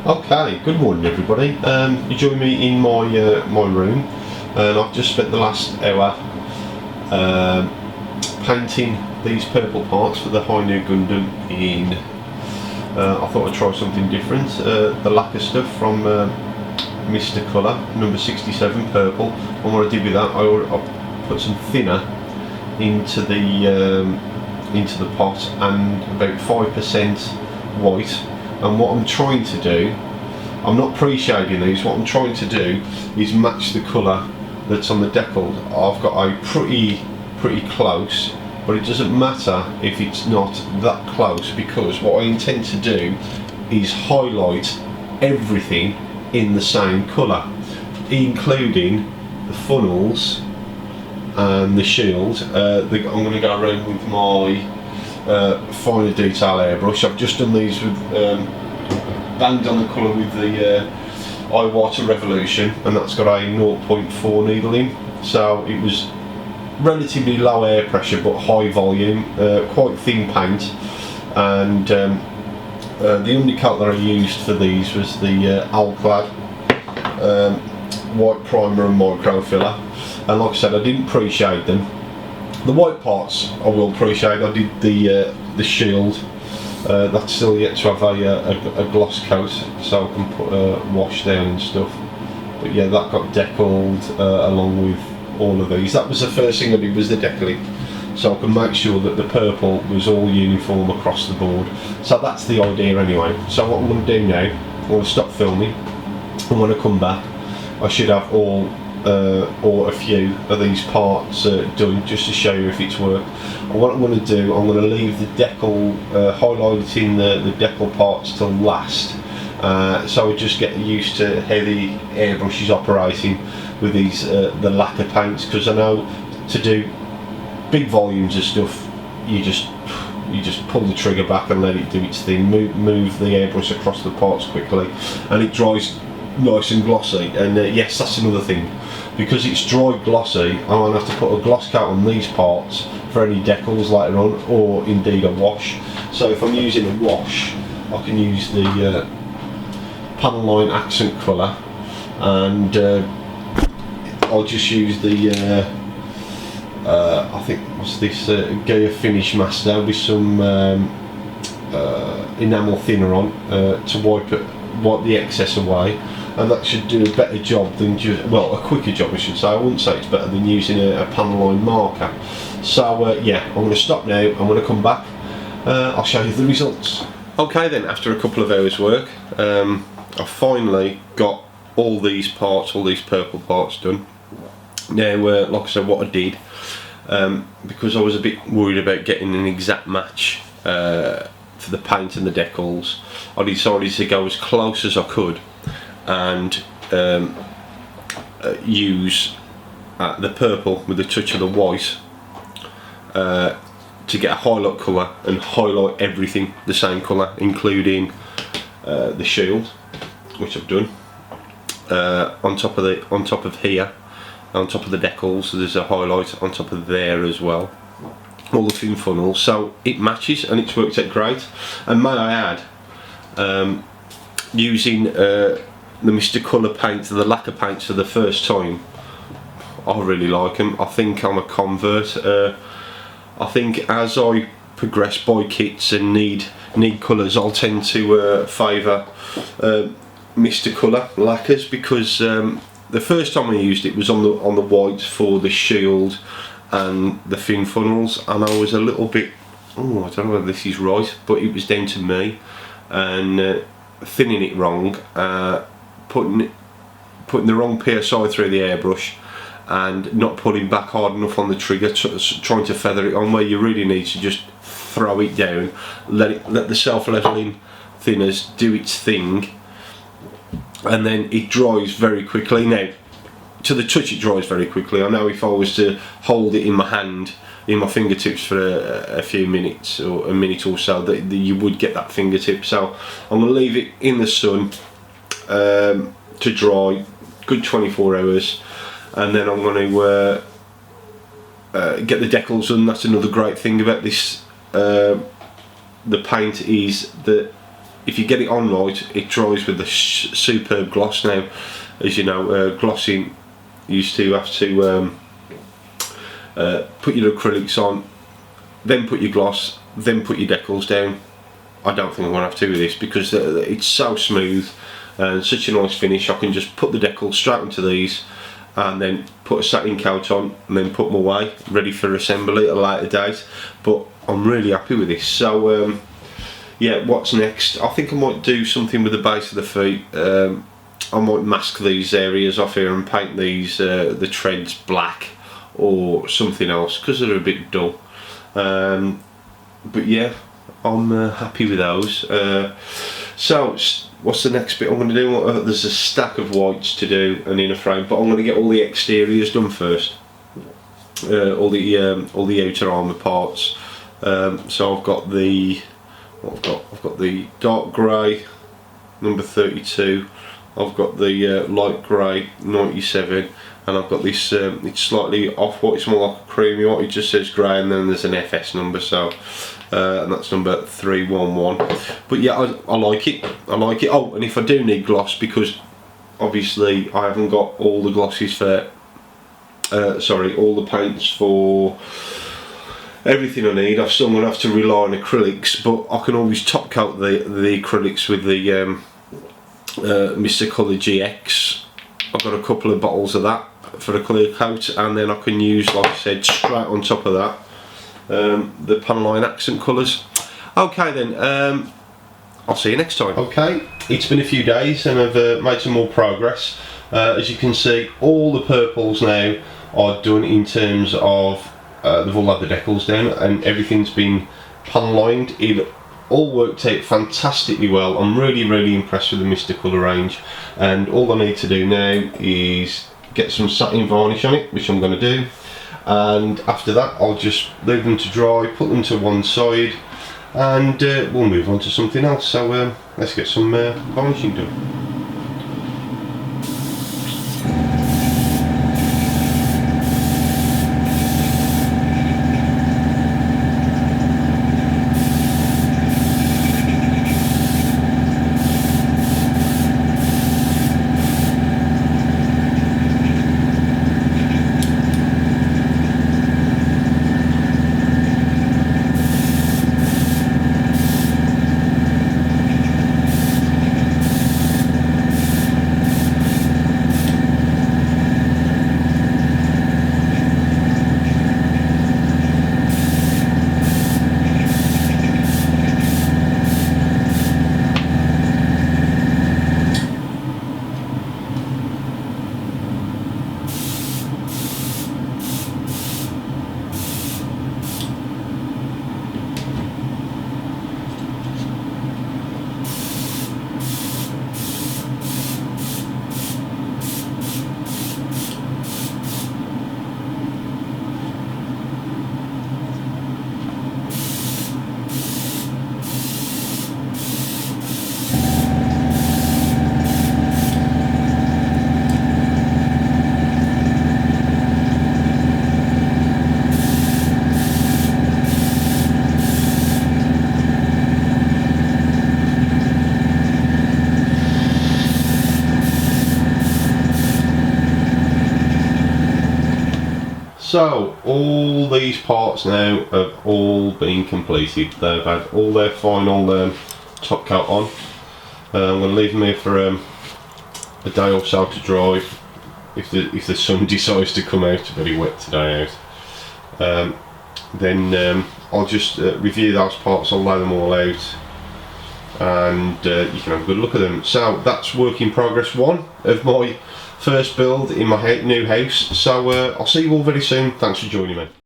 Okay, good morning everybody. You join me in my my room, and I've just spent the last hour painting these purple parts for the NU Gundam in. I thought I'd try something different. The lacquer stuff from Mr. Colour, number 67, purple. And what I did with that, I put some thinner into the pot and about 5% white. And what I'm trying to do, I'm not pre-shading these, what I'm trying to do is match the colour that's on the decal. I've got a pretty close, but it doesn't matter if it's not that close, because what I intend to do is highlight everything in the same colour, including the funnels and the shield. I'm going to go around with my finer detail airbrush. I've just done these with banged on the colour with the Iwata Revolution, and that's got a 0.4 needle in, so it was relatively low air pressure but high volume, quite thin paint. And the undercoat that I used for these was the Alclad white primer and micro filler, and like I said, I didn't pre-shade them. The white parts I will pre-shade. I did the shield. That's still yet to have a gloss coat, so I can put wash down and stuff. But yeah, that got decaled along with all of these. That was the first thing I did, was the decaling, so I can make sure that the purple was all uniform across the board. So that's the idea anyway. So what I'm going to do now, I'm going to stop filming, and when I come back I should have all or a few of these parts done, just to show you if it's worked. And what I'm going to do, I'm going to leave the decal, highlighting the decal parts till last, so I just get used to how the airbrush is operating with these the lacquer paints, because I know to do big volumes of stuff you just pull the trigger back and let it do its thing, move the airbrush across the parts quickly, and it dries nice and glossy. And yes, that's another thing, because it's dry glossy, I won't have to put a gloss coat on these parts for any decals later on, or indeed a wash. So if I'm using a wash, I can use the panel line accent colour, and I'll just use the I think, what's this, Gaia Finish Master with some enamel thinner on to wipe the excess away, and that should do a better job than just, well, a quicker job I should say. I wouldn't say it's better than using a panel line marker. So yeah, I'm going to stop now, I'm going to come back, I'll show you the results. Okay then, after a couple of hours work, I finally got all these parts, all these purple parts done. Now like I said, what I did, because I was a bit worried about getting an exact match for the paint and the decals, I decided to go as close as I could and use the purple with a touch of the white to get a highlight colour and highlight everything the same colour, including the shield, which I've done on top of here, on top of the decals. So there's a highlight on top of there as well, all the thin funnels, so it matches and it's worked out great. And may I add, using the Mr. Colour paint, the lacquer paints for the first time, I really like them. I think I'm a convert. I think as I progress by kits and need colours, I'll tend to favour Mr. Colour lacquers, because the first time I used it was on the white for the shield and the thin funnels, and I was a little bit, oh, I don't know whether this is right, but it was down to me and thinning it wrong, putting the wrong PSI through the airbrush and not pulling back hard enough on the trigger, trying to feather it on, where you really need to just throw it down, let the self-leveling thinners do its thing, and then it dries very quickly. Now, to the touch it dries very quickly. I know if I was to hold it in my hand, in my fingertips for a few minutes, or a minute or so, that you would get that fingertip. So I'm going to leave it in the sun to dry, good 24 hours, and then I'm going to get the decals done. That's another great thing about this. The paint is that if you get it on right, it dries with the superb gloss. Now, as you know, glossing used to have to put your acrylics on, then put your gloss, then put your decals down. I don't think I'm going to have to do this because it's so smooth and such a nice finish. I can just put the decals straight into these and then put a satin coat on and then put them away, ready for assembly at a later date. But I'm really happy with this. So yeah, what's next? I think I might do something with the base of the feet. I might mask these areas off here and paint these the treads black or something else because they're a bit dull. But yeah, I'm happy with those. So what's the next bit I'm going to do? There's a stack of whites to do and inner frame, but I'm going to get all the exteriors done first. All the outer armour parts. So I've got the I've got the dark grey number 32. I've got the light grey 97, and I've got this. It's slightly off white. It's more like a creamy white. It just says grey, and then there's an FS number. So. And that's number 311. But yeah, I like it. I like it. Oh, and if I do need gloss, because obviously I haven't got all the glosses for, sorry, all the paints for everything I need. I'm still going to have to rely on acrylics, but I can always top coat the acrylics with the Mr. Colour GX. I've got a couple of bottles of that for a clear coat, and then I can use, like I said, straight on top of that. The Panaline accent colours. Okay then, I'll see you next time. Okay, it's been a few days and I've made some more progress. As you can see, all the purples now are done in terms of they've all had the decals down and everything's been panalined. It all worked out fantastically well. I'm really impressed with the Mr. Colour range, and all I need to do now is get some satin varnish on it, which I'm going to do. And after that I'll just leave them to dry, put them to one side, and we'll move on to something else. So let's get some varnishing done. So all these parts now have all been completed. They've had all their final top coat on. I'm going to leave them here for a day or so to dry. If the sun decides to come out, very wet today out. Then I'll just review those parts. I'll lay them all out, and you can have a good look at them. So that's work in progress 1 of my first build in my new house. So I'll see you all very soon. Thanks for joining me.